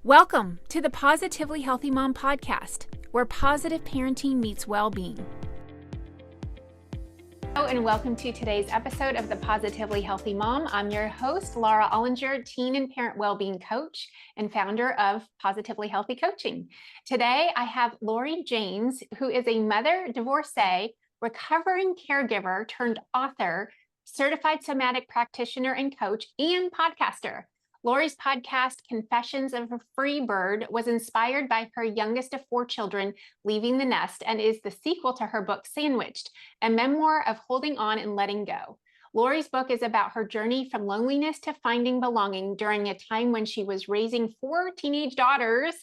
Welcome to the Positively Healthy Mom podcast, where positive parenting meets well-being. Hello, and welcome to today's episode of the Positively Healthy Mom. I'm your host, Laura Ollinger, teen and parent well-being coach and founder of Positively Healthy Coaching. Today, I have Laurie James, who is a mother, divorcee, recovering caregiver turned author, certified somatic practitioner and coach, and podcaster. Laurie's podcast, Confessions of a Freebird, was inspired by her youngest of 4 children leaving the nest and is the sequel to her book, Sandwiched, a memoir of holding on and letting go. Laurie's book is about her journey from loneliness to finding belonging during a time when she was raising 4 teenage daughters.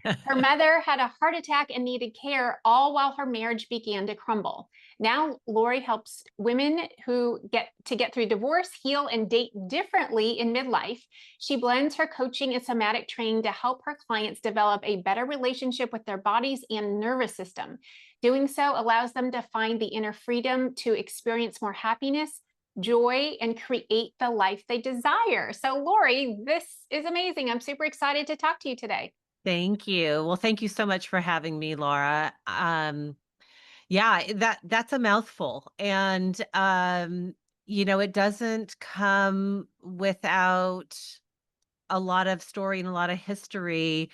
Her mother had a heart attack and needed care, all while her marriage began to crumble. Now, Laurie helps women who get through divorce, heal, and date differently in midlife. She blends her coaching and somatic training to help her clients develop a better relationship with their bodies and nervous system. Doing so allows them to find the inner freedom to experience more happiness, joy, and create the life they desire. So, Laurie, this is amazing. I'm super excited to talk to you today. Thank you. Well, thank you so much for having me, Laura. Yeah, that's a mouthful. And it doesn't come without a lot of story and a lot of history.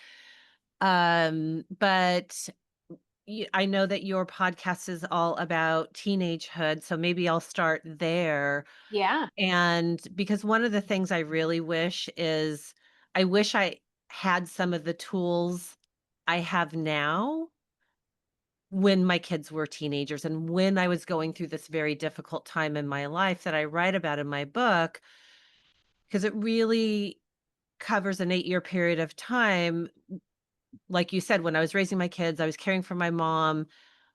But I know that your podcast is all about teenagehood, so maybe I'll start there. Yeah. And because one of the things I really wish is I wish I had some of the tools I have now when my kids were teenagers and when I was going through this very difficult time in my life that I write about in my book, because it really covers an 8-year period of time. Like you said, when I was raising my kids, I was caring for my mom.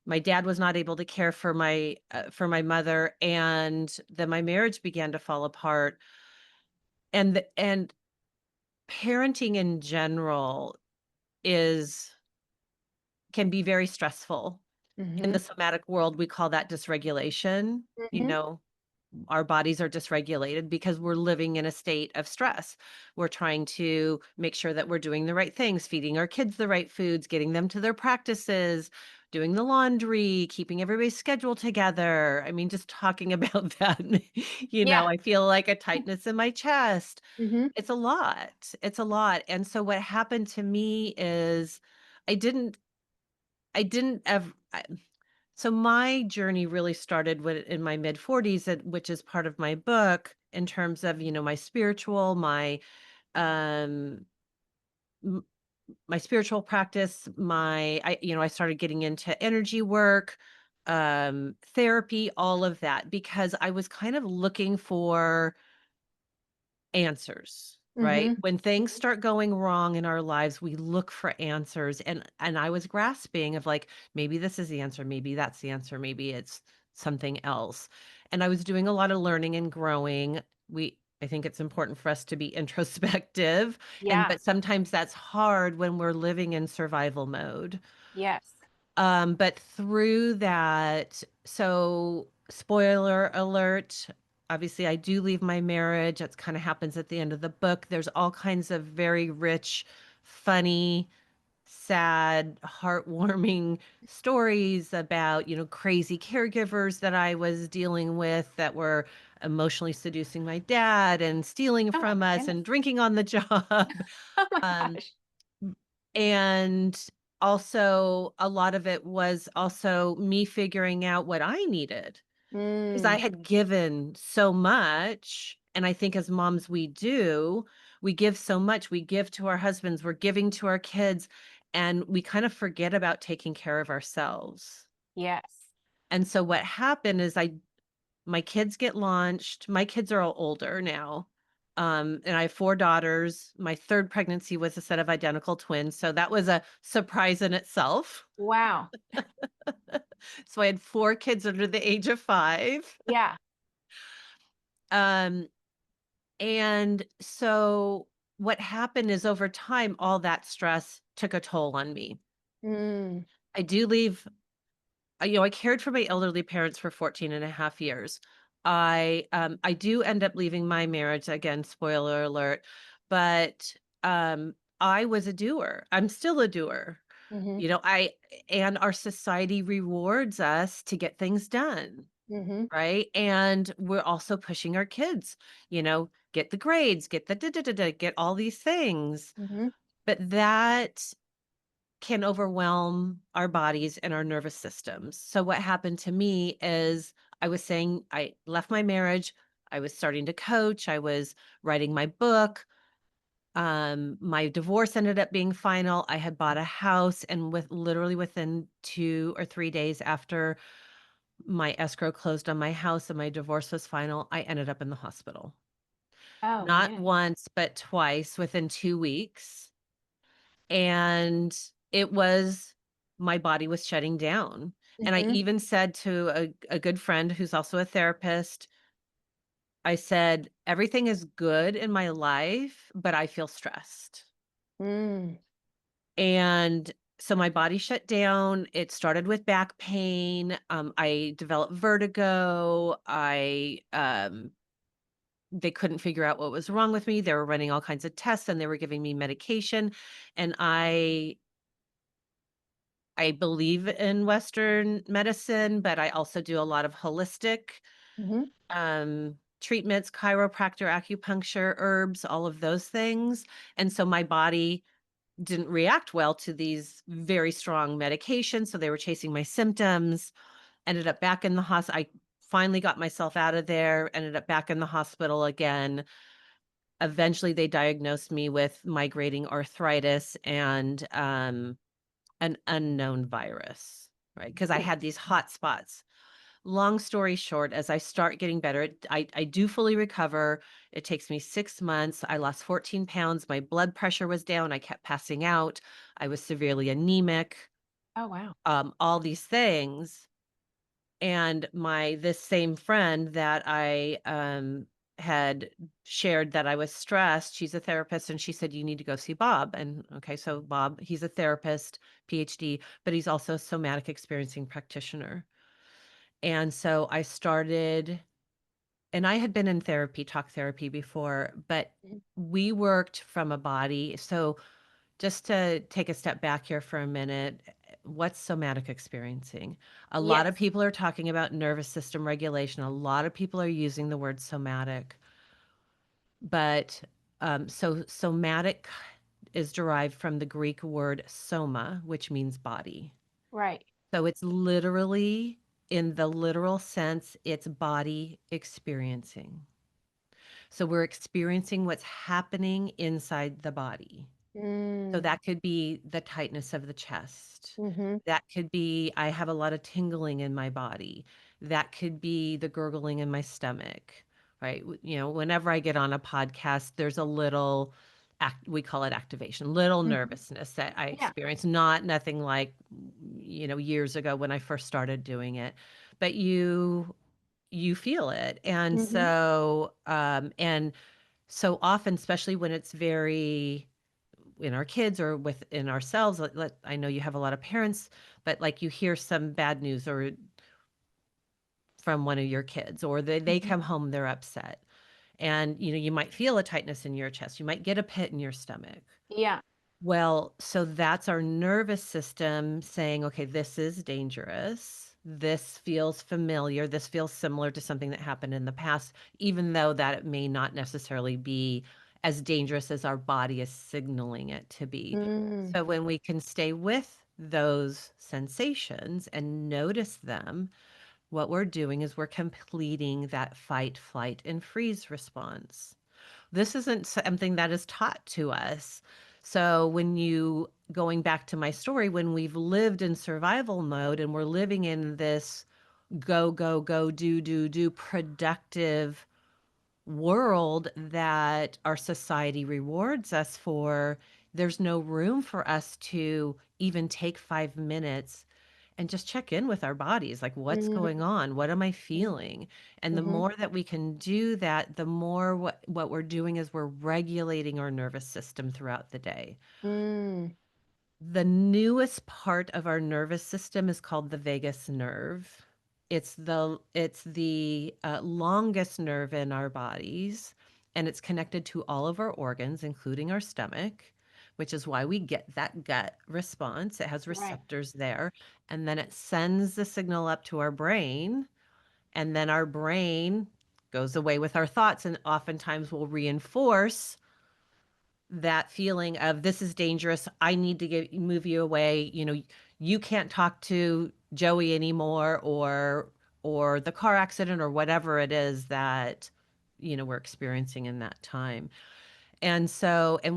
My dad was not able to care for my mother, and then my marriage began to fall apart. And parenting in general is can be very stressful. In Mm-hmm. the somatic world, we call that dysregulation. You Mm-hmm. know, our bodies are dysregulated because we're living in a state of stress. We're trying to make sure that we're doing the right things, feeding our kids the right foods, getting them to their practices, doing the laundry, keeping everybody's schedule together. I mean, just talking about that, Yeah. I feel like a tightness in my chest. Mm-hmm. It's a lot. It's a lot. And so what happened to me is I didn't I didn't ever so my journey really started in my mid-40s, which is part of my book in terms of, my spiritual, um m- my spiritual practice, I started getting into energy work, therapy, all of that because I was kind of looking for answers, right? Mm-hmm. When things start going wrong in our lives, we look for answers, and I was grasping of like, maybe this is the answer, maybe that's the answer, maybe it's something else. And I was doing a lot of learning and growing. I think it's important for us to be introspective, Yeah. but sometimes that's hard when we're living in survival mode. Yes. But through that, so spoiler alert, obviously I do leave my marriage. That's kind of happens at the end of the book. There's all kinds of very rich, funny, sad, heartwarming stories about, crazy caregivers that I was dealing with that were emotionally seducing my dad and stealing Oh my from us goodness. and drinking on the job. Oh my Um, gosh. and also, a lot of it was also me figuring out what I needed, because I Mm. had given so much, and I think as moms we do, we give so much. We give to our husbands, we're giving to our kids, and we kind of forget about taking care of ourselves. Yes. And so what happened is my kids get launched. My kids are all older now. And I have 4 daughters. My 3rd pregnancy was a set of identical twins, so that was a surprise in itself. Wow. So I had 4 kids under the age of 5. Yeah. Um, and so what happened is over time, all that stress took a toll on me. Mm. I do leave I cared for my elderly parents for 14 and a half years. I do end up leaving my marriage, again, spoiler alert, but, I was a doer. I'm still a doer. Mhm, You know, I and our society rewards us to get things done, mhm, right? And we're also pushing our kids, get the grades, get the da da da da, get all these things. mhm. But that can overwhelm our bodies and our nervous systems. So what happened to me is I was saying I left my marriage, I was starting to coach, I was writing my book. My divorce ended up being final. I had bought a house, and within 2 or 3 days after my escrow closed on my house and my divorce was final, I ended up in the hospital. Oh, Not man. once, but twice within 2 weeks. And it was my body was shutting down. And I Mhm, even said to a good friend who's also a therapist, I said, everything is good in my life, but I feel stressed. mm, And so my body shut down. It started with back pain. I developed vertigo. They couldn't figure out what was wrong with me. They were running all kinds of tests and they were giving me medication. And I believe in Western medicine, but I also do a lot of holistic mhm. treatments, chiropractor, acupuncture, herbs, all of those things. And so my body didn't react well to these very strong medications. So they were chasing my symptoms, ended up back in the hospital. I finally got myself out of there, ended up back in the hospital again. Eventually, they diagnosed me with migrating arthritis and an unknown virus, right? Because I Ooh, had these hot spots. Long story short, as I start getting better, I do fully recover. It takes me 6 months. I lost 14 pounds. My blood pressure was down. I kept passing out. I was severely anemic, oh, wow. all these things. And this same friend that I had shared that I was stressed, she's a therapist, and she said, you need to go see Bob. And okay, so Bob, he's a therapist, PhD, but he's also a somatic experiencing practitioner. And so I started, and I had been in therapy, talk therapy before, but Mhm. we worked from a body. So just to take a step back here for a minute, what's somatic experiencing? A lot of Yes, people are talking about nervous system regulation. A lot of people are using the word somatic, but so somatic is derived from the Greek word soma, which means body. right. So it's literally, in the literal sense, it's body experiencing. So we're experiencing what's happening inside the body. So Mm, that could be the tightness of the chest. mhm, That could be, I have a lot of tingling in my body. That could be the gurgling in my stomach, right? Whenever I get on a podcast, there's a little we call it activation, little mhm. nervousness that I Yeah. experience, nothing like, years ago when I first started doing it, but you feel it. And Mhm, so often, especially when it's very in our kids or within ourselves, I know you have a lot of parents, but like you hear some bad news or from one of your kids, or they mhm. come home, they're upset. And you might feel a tightness in your chest. You might get a pit in your stomach. Yeah. Well, so that's our nervous system saying, okay, this is dangerous. This feels familiar. This feels similar to something that happened in the past, even though that it may not necessarily be as dangerous as our body is signaling it to be. Mm, So when we can stay with those sensations and notice them, what we're doing is we're completing that fight, flight, and freeze response. This isn't something that is taught to us. So going back to my story, when we've lived in survival mode and we're living in this go, go, go, do, productive world that our society rewards us for, there's no room for us to even take 5 minutes and just check in with our bodies. Like, what's mm, going on? What am I mm, feeling? And the mhm, more that we can do that, the more what we're doing is we're regulating our nervous system throughout the day. mm, The newest part of our nervous system is called the vagus nerve. It's the longest nerve in our bodies, and it's connected to all of our organs, including our stomach. which is why we get that gut response. It has Right. receptors there. And then it sends the signal up to our brain. And then our brain goes away with our thoughts and oftentimes will reinforce that feeling of this is dangerous. I need to move you away. You can't talk to Joey anymore or the car accident or whatever it is that we're experiencing in that time. And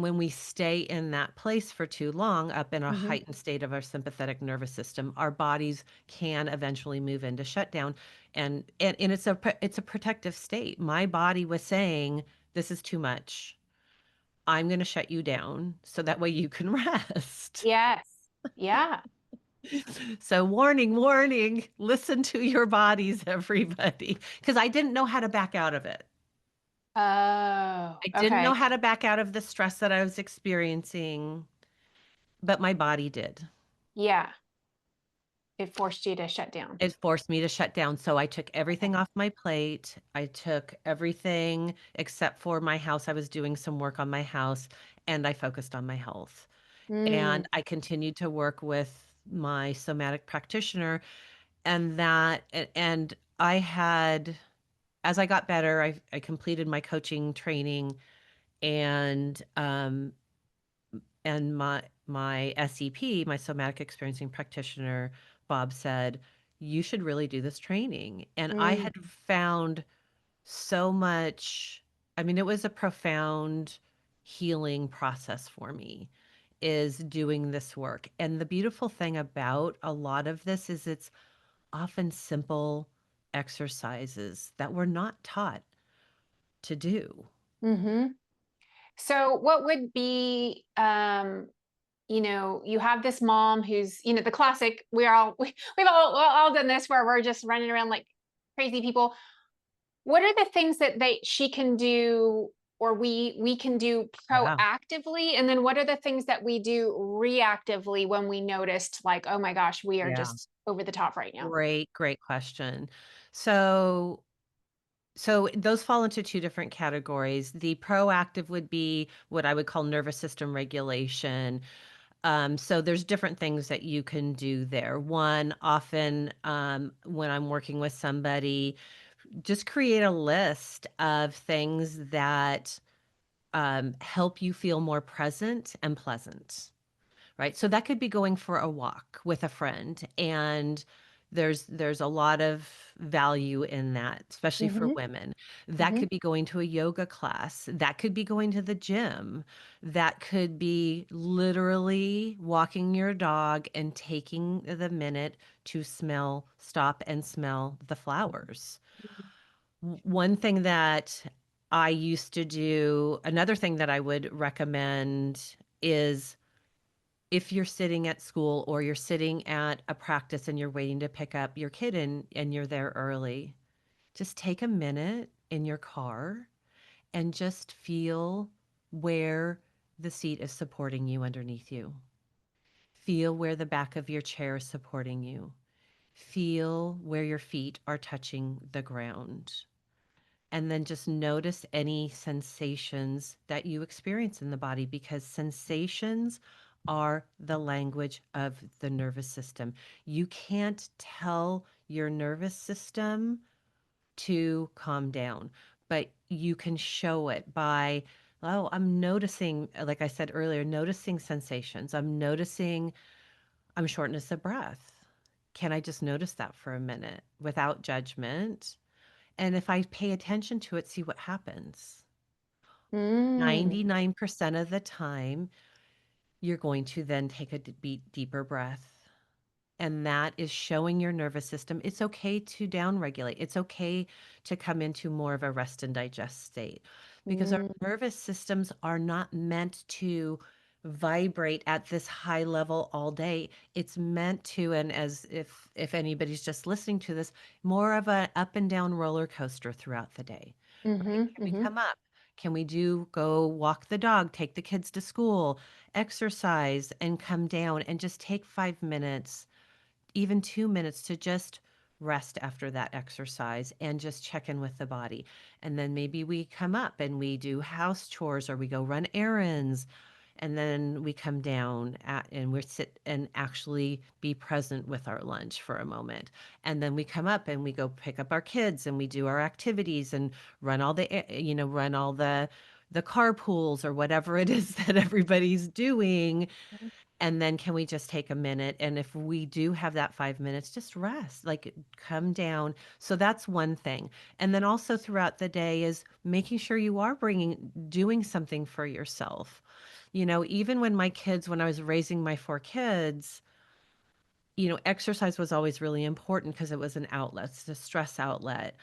when we stay in that place for too long, up in a Hmm. heightened state of our sympathetic nervous system, our bodies can eventually move into shutdown. And it's a protective state. My body was saying, this is too much. I'm going to shut you down so that way you can rest. Yes. Yeah. So, warning, warning, listen to your bodies, everybody. Because I didn't know how to back out of it. Oh, I didn't know okay. how to back out of the stress that I was experiencing, but my body did. Yeah. It forced you to shut down. It forced me to shut down. So I took Okay. everything off my plate. I took everything except for my house. I was doing some work on my house and I focused on my health. And Mm, I continued to work with my somatic practitioner and I had as I got better, I completed my coaching training and my SEP, my somatic experiencing practitioner, Bob said, you should really do this training. And I mm, had found so much, I mean, it was a profound healing process for me is doing this work. And the beautiful thing about a lot of this is it's often simple exercises that we're not taught to do. hmm. So what would be, you have this mom who's, the classic, we've all done this where we're just running around like crazy people. What are the things that she can do or we can do Yeah. proactively? And then what are the things that we do reactively when we noticed like, oh my gosh, we are Yeah. just over the top right now? Great, great question. So so those fall into two different categories. The proactive would be what I would call nervous system regulation. So there's different things that you can do there. One, often when I'm working with somebody, just create a list of things that help you feel more present and pleasant. Right? So that could be going for a walk with a friend, and there's a lot of value in that, especially for Hmm. women. That Hmm. could be going to a yoga class. That could be going to the gym. That could be literally walking your dog and taking the minute to stop and smell the flowers. One thing that I used to do, another thing that I would recommend is if you're sitting at school or you're sitting at a practice and you're waiting to pick up your kid and you're there early, just take a minute in your car and just feel where the seat is supporting you underneath you. Feel where the back of your chair is supporting you. Feel where your feet are touching the ground. And then just notice any sensations that you experience in the body because sensations are the language of the nervous system. You can't tell your nervous system to calm down, but you can show it by, oh, I'm noticing, like I said earlier, noticing sensations. I'm shortness of breath. Can I just notice that for a minute without judgment? And if I pay attention to it, see what happens. Mm, 99% of the time, you're going to then take a deeper breath. And that is showing your nervous system it's okay to downregulate. It's okay to come into more of a rest and digest state because our mm, nervous systems are not meant to vibrate at this high level all day. It's meant to, and as if anybody's just listening to this, more of an up and down roller coaster throughout the day. Right? mhm, Can we mhm, come up? Can we go walk the dog, take the kids to school, exercise, and come down and just take 5 minutes, even 2 minutes to just rest after that exercise and just check in with the body. And then maybe we come up and we do house chores or we go run errands and then we come down and we sit and actually be present with our lunch for a moment. And then we come up and we go pick up our kids and we do our activities and run all the, run all the carpools or whatever it is that everybody's doing. And then can we just take a minute? And if we do have that 5 minutes, just rest, like come down. So that's one thing. And then also throughout the day is making sure you are doing something for yourself. Even when I was raising my four kids, exercise was always really important because it was an outlet, it's a stress outlet.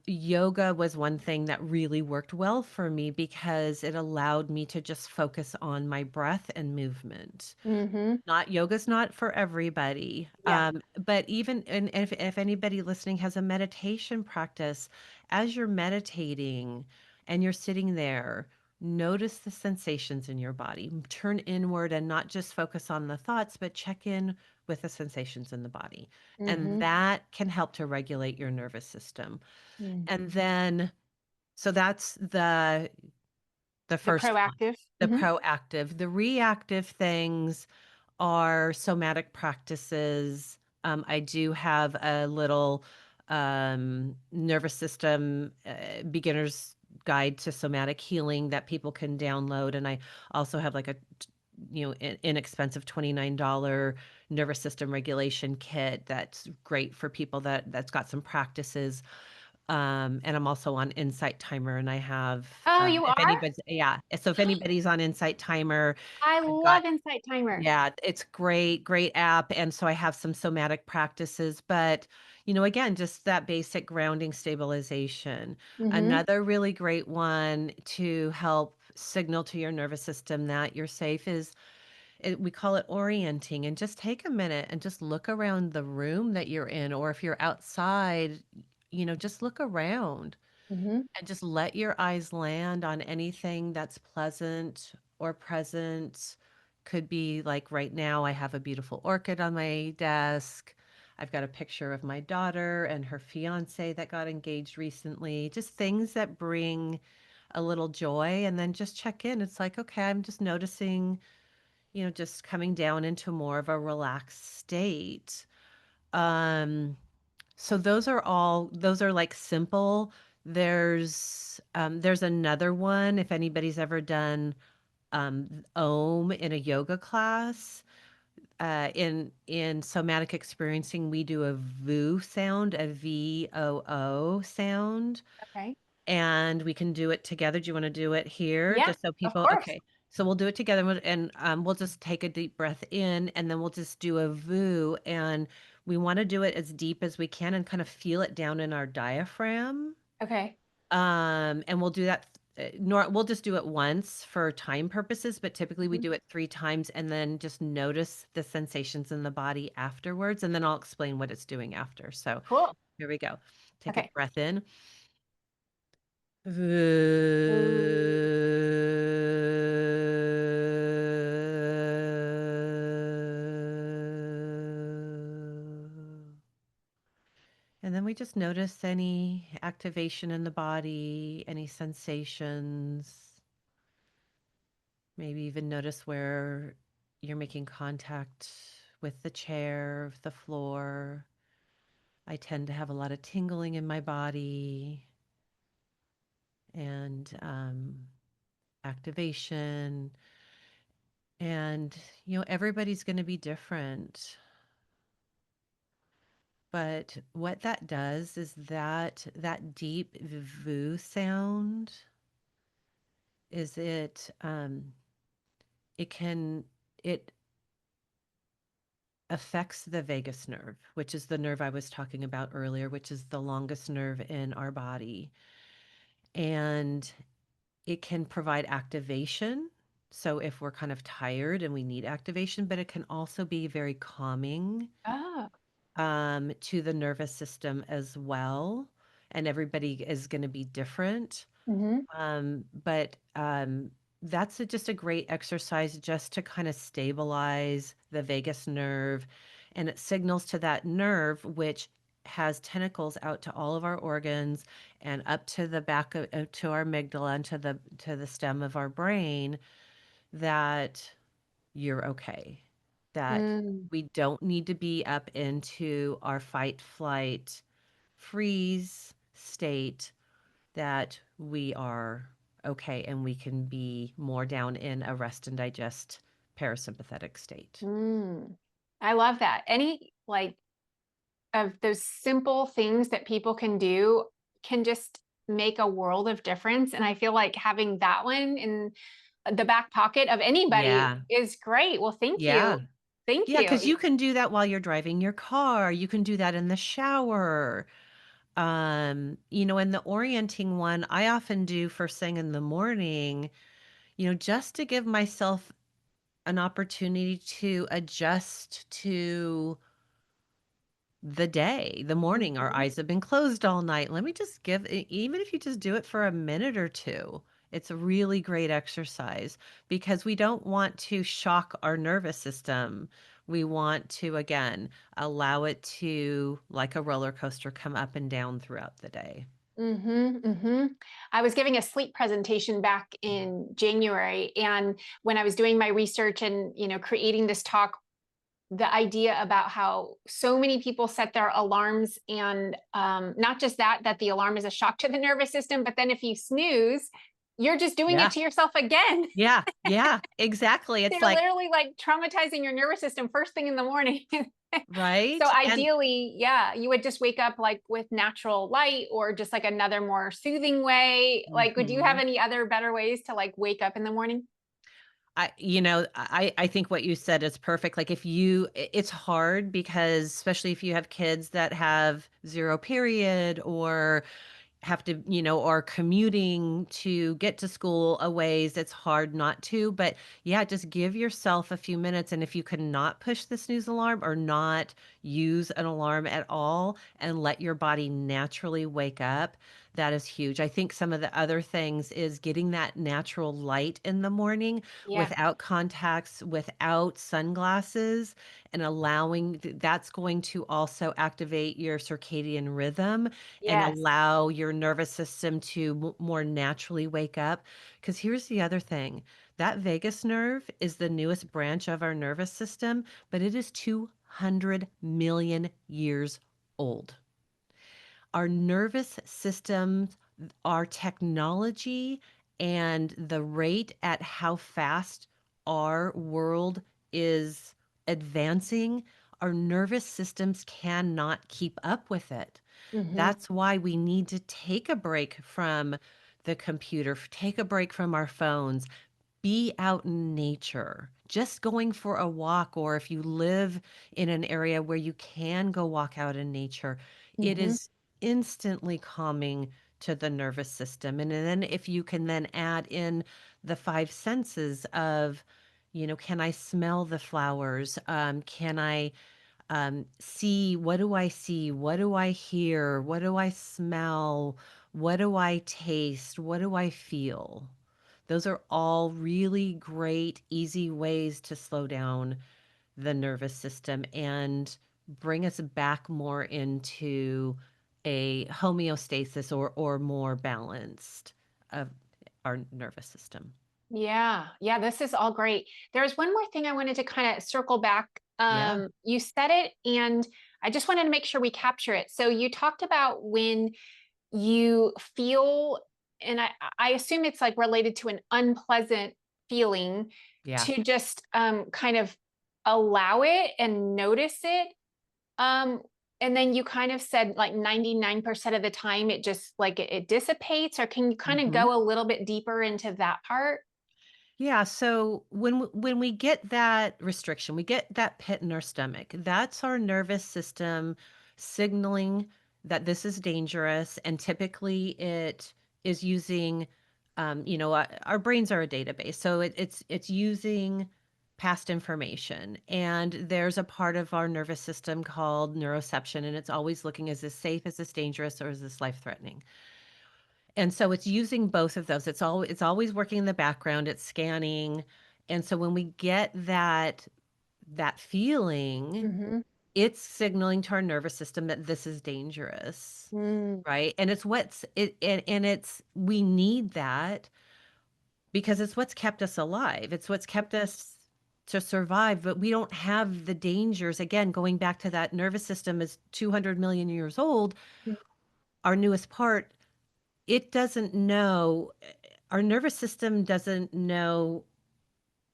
Yoga was one thing that really worked well for me because it allowed me to just focus on my breath and movement. Mm-hmm. Not yoga's not for everybody. Yeah. But even and if anybody listening has a meditation practice, as you're meditating and you're sitting there, notice the sensations in your body. Turn inward and not just focus on the thoughts, but check in with the sensations in the body. And Mm-hmm. that can help to regulate your nervous system. Mm. And then so that's the The first one, proactive. the Mm-hmm. proactive. The reactive things are somatic practices. I do have a little nervous system beginner's guide to somatic healing that people can download. And I also have like a inexpensive $29 nervous system regulation kit that's great for people that's got some practices. And I'm also on Insight Timer, and I have, Oh, you if are? anybody's, yeah. So if anybody's on Insight Timer, I I've got, love Insight Timer. yeah, it's great, great app. And so I have some somatic practices, but again, just that basic grounding stabilization. Mm-hmm. Another really great one to help signal to your nervous system that you're safe is we call it orienting, and just take a minute and just look around the room that you're in, or if you're outside, just look around Mm-hmm. and just let your eyes land on anything that's pleasant or present. Could be like right now, I have a beautiful orchid on my desk. I've got a picture of my daughter and her fiance that got engaged recently. Just things that bring a little joy, and then just check in. It's like, okay, I'm just noticing, just coming down into more of a relaxed state. Um, so those are like simple. There's another one if anybody's ever done Om in a yoga class. In somatic experiencing, we do a VOO sound, a VOO sound, Okay. and we can do it together. Do you want to do it here? Yeah, Just so of people, course. okay. So we'll do it together and we'll just take a deep breath in and then we'll just do a VOO, and we want to do it as deep as we can and kind of feel it down in our diaphragm. Okay. And we'll do that. We'll just do it once for time purposes, but typically we Mhm. do it 3 times and then just notice the sensations in the body afterwards. And then I'll explain what it's doing after. So Cool. here we go. Take a Okay. breath in. And then we just notice any activation in the body, any sensations, maybe even notice where you're making contact with the chair, the floor. I tend to have a lot of tingling in my body and activation. And, everybody's going to be different. But what that does is that deep VU sound is it can it affects the vagus nerve, which is the nerve I was talking about earlier, which is the longest nerve in our body. And it can provide activation. So if we're kind of tired and we need activation, but it can also be very calming Oh. to the nervous system as well. And everybody is going to be different. Mm-hmm. But that's just a great exercise just to kind of stabilize the vagus nerve. And it signals to that nerve, which has tentacles out to all of our organs and up to the back of to our amygdala and to the stem of our brain, that you're okay, that Mm, we don't need to be up into our fight, flight, freeze state, that we are okay and we can be more down in a rest and digest parasympathetic state. mm. I love that. Any like of those simple things that people can do can just make a world of difference. And I feel like having that one in the back pocket of anybody Yeah. is great. Well, thank you. Yeah. Thank Yeah, you. because you can do that while you're driving your car. You can do that in the shower. And the orienting one, I often do first thing in the morning, just to give myself an opportunity to adjust to the day, the morning. Our Mhm. eyes have been closed all night. Let me just even if you just do it for a minute or two, it's a really great exercise because we don't want to shock our nervous system. We want to, again, allow it to, like a roller coaster, come up and down throughout the day. I was giving a sleep presentation back in January, and when I was doing my research and creating this talk, the idea about how so many people set their alarms, and not just that the alarm is a shock to the nervous system, but then if you snooze, you're just doing it Yeah. to yourself again. Yeah. Yeah. Exactly. It's You're like, literally like traumatizing your nervous system first thing in the morning. So right. And ideally, yeah, you would just wake up like with natural light or just like another more soothing way. Like, would you have mhm. any other better ways to like wake up in the morning? I think what you said is perfect. Like it's hard because especially if you have kids that have zero period or have to, or commuting to get to school a ways, it's hard not to. But yeah, just give yourself a few minutes. And if you cannot push the snooze alarm or not use an alarm at all and let your body naturally wake up, that is huge. I think some of the other things is getting that natural light in the morning Yeah. without contacts, without sunglasses, and that's going to also activate your circadian rhythm and Yes. allow your nervous system to more naturally wake up. Because here's the other thing, that vagus nerve is the newest branch of our nervous system, but it is 200 million years old. Our nervous systems, our technology, and the rate at how fast our world is advancing, our nervous systems cannot keep up with it. Hmm. That's why we need to take a break from the computer, take a break from our phones, be out in nature. Just going for a walk, or if you live in an area where you can go walk out in nature, it Hmm. is instantly calming to the nervous system. And then if you can then add in the five senses of, can I smell the flowers? Can I see, what do I see? What do I hear? What do I smell? What do I taste? What do I feel? Those are all really great, easy ways to slow down the nervous system and bring us back more into a homeostasis or more balanced of our nervous system. Yeah. Yeah. This is all great. There's one more thing I wanted to kind of circle back. Yeah. You said it, and I just wanted to make sure we capture it. So you talked about when you feel, and I assume it's like related to an unpleasant feeling, Yeah. to just kind of allow it and notice it. Um, and then you kind of said like 99% of the time it just like it dissipates, or can you kind of Mhm. go a little bit deeper into that part? Yeah, so when we get that restriction, we get that pit in our stomach. That's our nervous system signaling that this is dangerous, and typically it is using, our brains are a database, so it's using past information, and there's a part of our nervous system called neuroception, and it's always looking, is this safe, is this dangerous, or is this life threatening? And so it's using both of those. It's always working in the background, it's scanning. And so when we get that feeling, Mm-hmm. it's signaling to our nervous system that this is dangerous, Mm. right? And it's we need that, because it's what's kept us alive. It's what's kept us to survive, but we don't have the dangers. Again, going back to that nervous system is 200 million years old, our newest part, it doesn't know, our nervous system doesn't know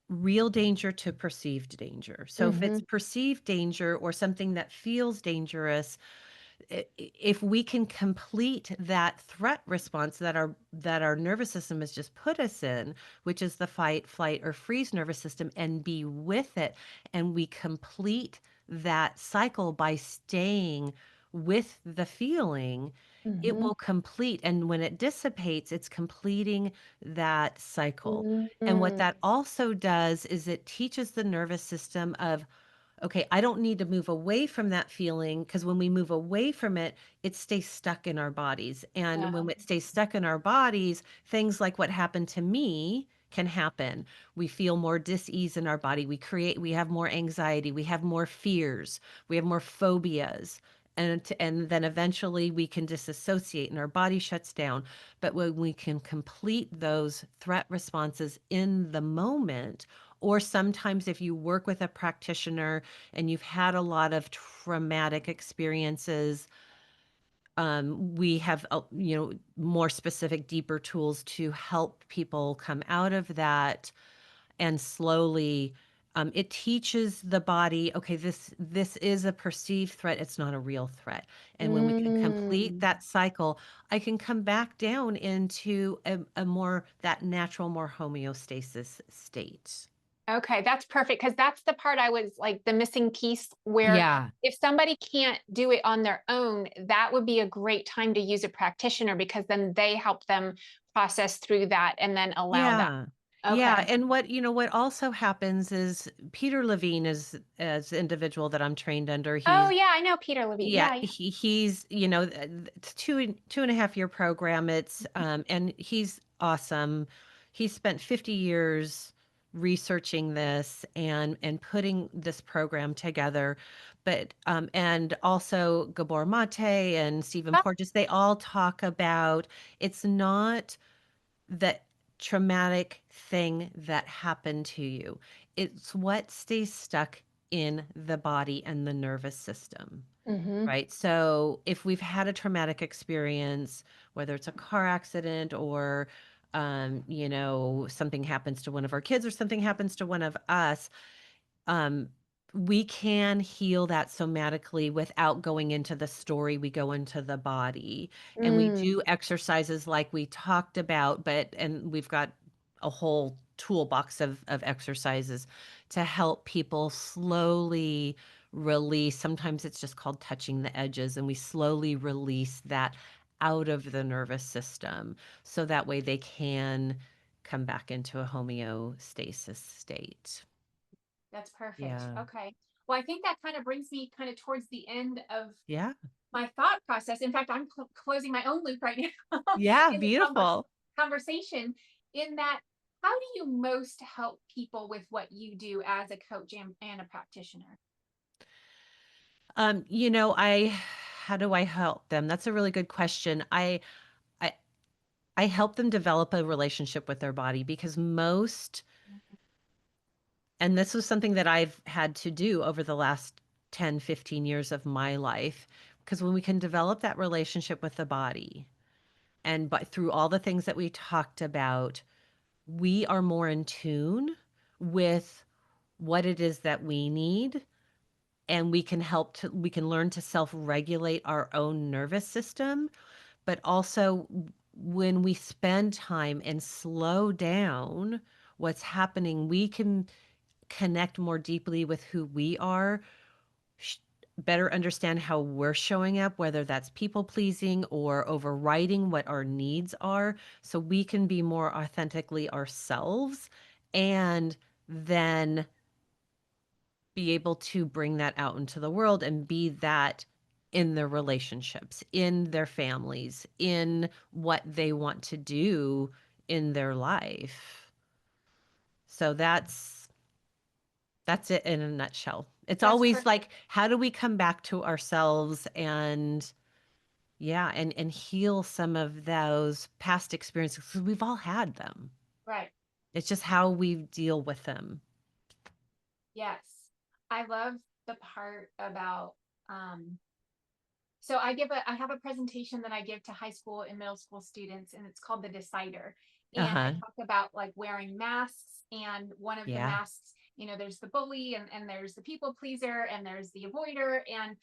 real danger to perceived danger. So if Mm-hmm. it's perceived danger or something that feels dangerous, if we can complete that threat response that our nervous system has just put us in, which is the fight, flight, or freeze nervous system, and be with it, and we complete that cycle by staying with the feeling, it Mm-hmm. will complete. And when it dissipates, it's completing that cycle. And what Mm-hmm. that also does is it teaches the nervous system of, okay, I don't need to move away from that feeling, because when we move away from it, it stays stuck in our bodies. And when it stays stuck in our bodies, things like what happened to me can happen. We feel more dis-ease in our body. We have more anxiety. We have more fears. We have more phobias. And then eventually we can disassociate and our body shuts down. But when we can complete those threat responses in the moment, or sometimes if you work with a practitioner and you've had a lot of traumatic experiences, we have more specific, deeper tools to help people come out of that and slowly. It teaches the body, okay, this is a perceived threat. It's not a real threat. And when we can complete Mm. that cycle, I can come back down into a more that natural, more homeostasis state. Okay, that's perfect because that's the part I was like the missing piece where Yeah. if somebody can't do it on their own, that would be a great time to use a practitioner because then they help them process through that and then allow that. Yeah. Yeah, Okay. and what also happens is Peter Levine is as the individual that I'm trained under. Oh He's yeah, I know Peter Levine. yeah, Yeah, yeah. he's it's 2.5 year program. It's and he's awesome. He spent 50 years researching this and putting this program together. But and also Gabor Mate and Stephen Oh, Porges, they all talk about it's not that traumatic thing that happened to you. It's what stays stuck in the body and the nervous system, mm-hmm. right? So if we've had a traumatic experience, whether it's a car accident or something happens to one of our kids or something happens to one of us, um, we can heal that somatically without going into the story. We go into the body and we Mm. do exercises like we talked about, and we've got a whole toolbox of exercises to help people slowly release. Sometimes it's just called touching the edges, and we slowly release that out of the nervous system so that way they can come back into a homeostasis state. That's perfect. Yeah. Okay. Well, I think that kind of brings me kind of towards the end of Yeah. my thought process. In fact, I'm closing my own loop right now Yeah, in the beautiful. conversation. In that, how do you most help people with what you do as a coach and a practitioner? I how do I help them? That's a really good question. I I help them develop a relationship with their body because most, and this was something that I've had to do over the last 10, 15 years of my life, because when we can develop that relationship with the body and but through all the things that we talked about, we are more in tune with what it is that we need, and we can learn to self-regulate our own nervous system, but also when we spend time and slow down what's happening, we can connect more deeply with who we are, sh- better understand how we're showing up, whether that's people pleasing or overriding what our needs are, so we can be more authentically ourselves, and then be able to bring that out into the world and be that in their relationships, in their families, in what they want to do in their life. So that's it in a nutshell. It's That's always perfect. like, how do we come back to ourselves and yeah, and heal some of those past experiences because we've all had them. Right. It's just how we deal with them. Yes. I love the part about so I have a presentation that I give to high school and middle school students, and it's called The Decider. And I Uh-huh. talk about like wearing masks, and one of the Yeah. masks, there's the bully, and there's the people pleaser, and there's the avoider. And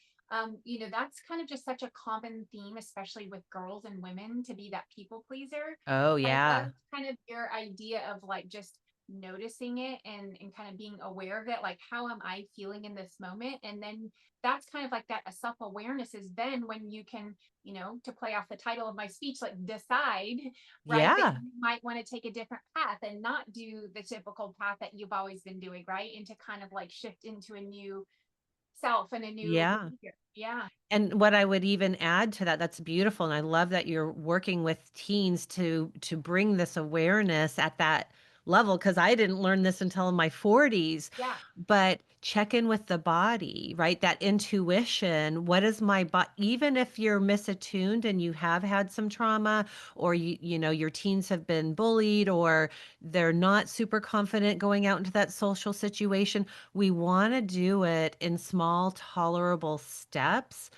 that's kind of just such a common theme, especially with girls and women, to be that people pleaser. Oh, I love yeah. kind of your idea of like just noticing it and kind of being aware of it, like how am I feeling in this moment? And then that's kind of like that a self-awareness is then when you can, to play off the title of my speech, like decide, right, that Yeah. you might want to take a different path and not do the typical path that you've always been doing, right, and to kind of like shift into a new self and a new Yeah. behavior. Yeah. And what I would even add to that, that's beautiful, and I love that you're working with teens to bring this awareness at that level, because I didn't learn this until my 40s. Yeah. But check in with the body, right? That intuition. What is my body? Even if you're misattuned and you have had some trauma, or your teens have been bullied, or they're not super confident going out into that social situation, we want to do it in small, tolerable steps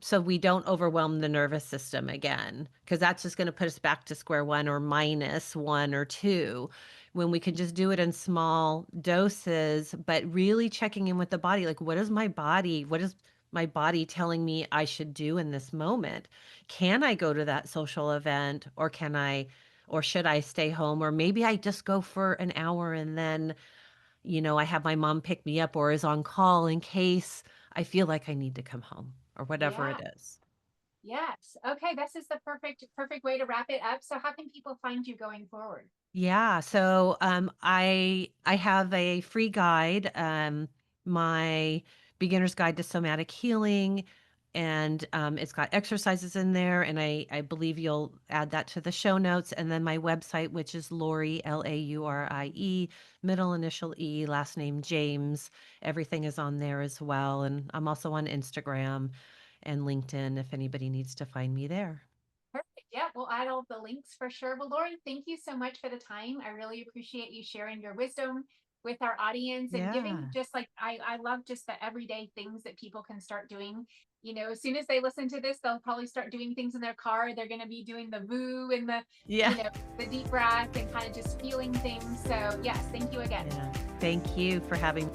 so we don't overwhelm the nervous system again, because that's just going to put us back to square one or minus one or two, when we could just do it in small doses, but really checking in with the body. Like, what is my body telling me I should do in this moment? Can I go to that social event, or should I stay home? Or maybe I just go for an hour and then, I have my mom pick me up or is on call in case I feel like I need to come home or whatever Yeah. it is. Yes. Okay, this is the perfect way to wrap it up. So how can people find you going forward? Yeah, so I have a free guide, my beginner's guide to somatic healing, and it's got exercises in there, and I believe you'll add that to the show notes, and then my website, which is Laurie, Laurie, middle initial E, last name James. Everything is on there as well, and I'm also on Instagram and LinkedIn if anybody needs to find me there. Perfect. Yeah, we'll add all the links for sure. Well, Lauren, thank you so much for the time. I really appreciate you sharing your wisdom with our audience and giving Yeah. just like I love just the everyday things that people can start doing. As soon as they listen to this, they'll probably start doing things in their car. They're going to be doing the voo and Yeah. the deep breath and kind of just feeling things. So yes, thank you again. Yeah. Thank you for having